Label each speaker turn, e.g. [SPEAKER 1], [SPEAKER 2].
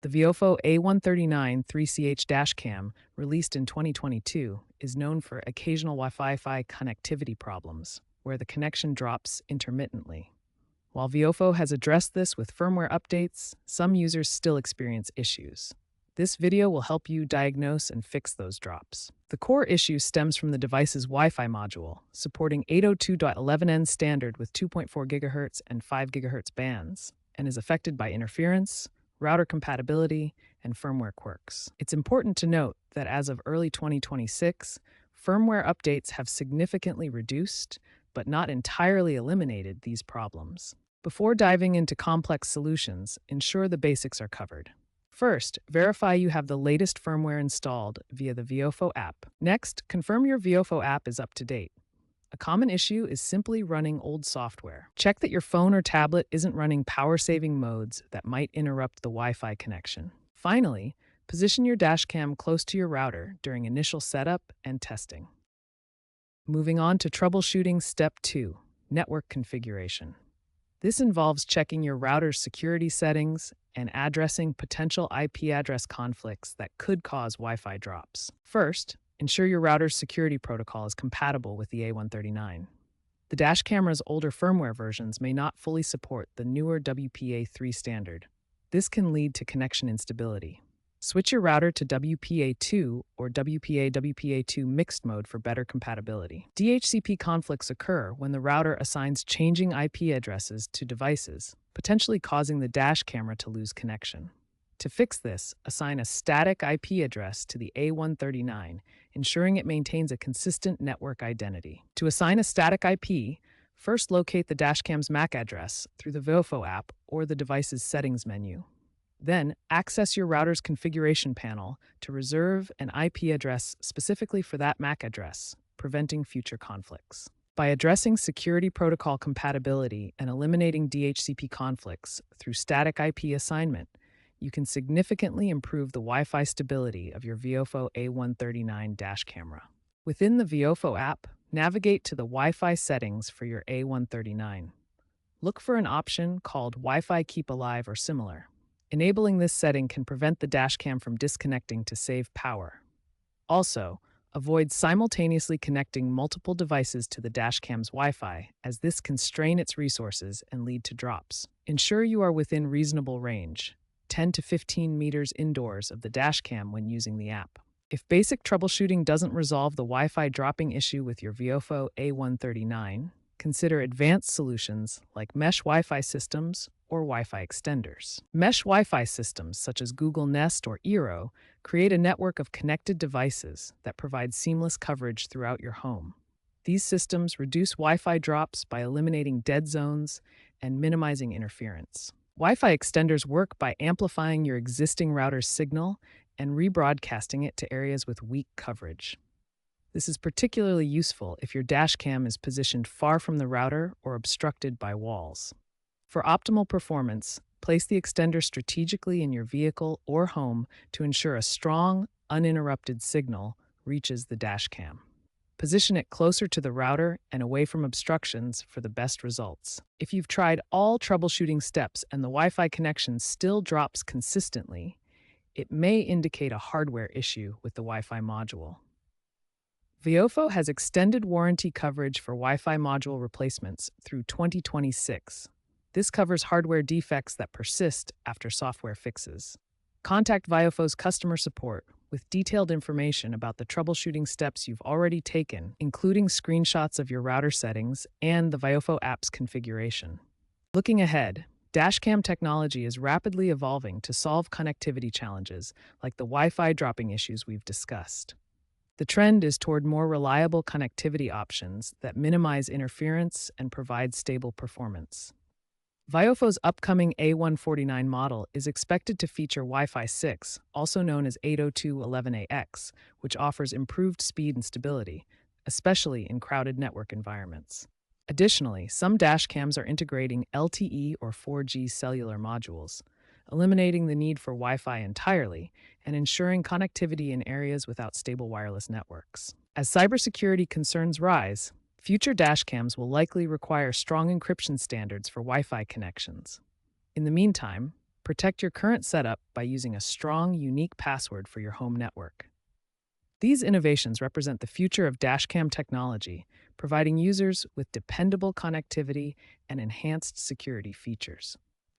[SPEAKER 1] The Viofo A139 3CH dashcam, released in 2022, is known for occasional Wi-Fi connectivity problems, where the connection drops intermittently. While Viofo has addressed this with firmware updates, some users still experience issues. This video will help you diagnose and fix those drops. The core issue stems from the device's Wi-Fi module, supporting 802.11n standard with 2.4 GHz and 5 GHz bands, and is affected by interference, router compatibility, and firmware quirks. It's important to note that as of early 2026, firmware updates have significantly reduced, but not entirely eliminated, these problems. Before diving into complex solutions, ensure the basics are covered. First, verify you have the latest firmware installed via the Viofo app. Next, confirm your Viofo app is up to date. A common issue is simply running old software. Check that your phone or tablet isn't running power-saving modes that might interrupt the Wi-Fi connection. Finally, position your dashcam close to your router during initial setup and testing. Moving on to troubleshooting step 2, network configuration. This involves checking your router's security settings and addressing potential IP address conflicts that could cause Wi-Fi drops. First, ensure your router's security protocol is compatible with the A139. The dash camera's older firmware versions may not fully support the newer WPA3 standard. This can lead to connection instability. Switch your router to WPA2 or WPA-WPA2 mixed mode for better compatibility. DHCP conflicts occur when the router assigns changing IP addresses to devices, potentially causing the dash camera to lose connection. To fix this, assign a static IP address to the A139, ensuring it maintains a consistent network identity. To assign a static IP, first locate the dashcam's MAC address through the Viofo app or the device's settings menu. Then, access your router's configuration panel to reserve an IP address specifically for that MAC address, preventing future conflicts. By addressing security protocol compatibility and eliminating DHCP conflicts through static IP assignment, you can significantly improve the Wi-Fi stability of your Viofo A139 dash camera. Within the Viofo app, navigate to the Wi-Fi settings for your A139. Look for an option called Wi-Fi Keep Alive or similar. Enabling this setting can prevent the dashcam from disconnecting to save power. Also, avoid simultaneously connecting multiple devices to the dashcam's Wi-Fi, as this can strain its resources and lead to drops. Ensure you are within reasonable range, 10 to 15 meters indoors of the dashcam when using the app. If basic troubleshooting doesn't resolve the Wi-Fi dropping issue with your Viofo A139, consider advanced solutions like mesh Wi-Fi systems or Wi-Fi extenders. Mesh Wi-Fi systems such as Google Nest or Eero create a network of connected devices that provide seamless coverage throughout your home. These systems reduce Wi-Fi drops by eliminating dead zones and minimizing interference. Wi-Fi extenders work by amplifying your existing router's signal and rebroadcasting it to areas with weak coverage. This is particularly useful if your dashcam is positioned far from the router or obstructed by walls. For optimal performance, place the extender strategically in your vehicle or home to ensure a strong, uninterrupted signal reaches the dashcam. Position it closer to the router and away from obstructions for the best results. If you've tried all troubleshooting steps and the Wi-Fi connection still drops consistently, it may indicate a hardware issue with the Wi-Fi module. Viofo has extended warranty coverage for Wi-Fi module replacements through 2026. This covers hardware defects that persist after software fixes. Contact Viofo's customer support with detailed information about the troubleshooting steps you've already taken, including screenshots of your router settings and the Viofo app's configuration. Looking ahead, dashcam technology is rapidly evolving to solve connectivity challenges like the Wi-Fi dropping issues we've discussed. The trend is toward more reliable connectivity options that minimize interference and provide stable performance. Viofo's upcoming A149 model is expected to feature Wi-Fi 6, also known as 802.11ax, which offers improved speed and stability, especially in crowded network environments. Additionally, some dashcams are integrating LTE or 4G cellular modules, eliminating the need for Wi-Fi entirely and ensuring connectivity in areas without stable wireless networks. As cybersecurity concerns rise, future dashcams will likely require strong encryption standards for Wi-Fi connections. In the meantime, Protect your current setup by using a strong, unique password for your home network. These innovations represent the future of dashcam technology, providing users with dependable connectivity and enhanced security features.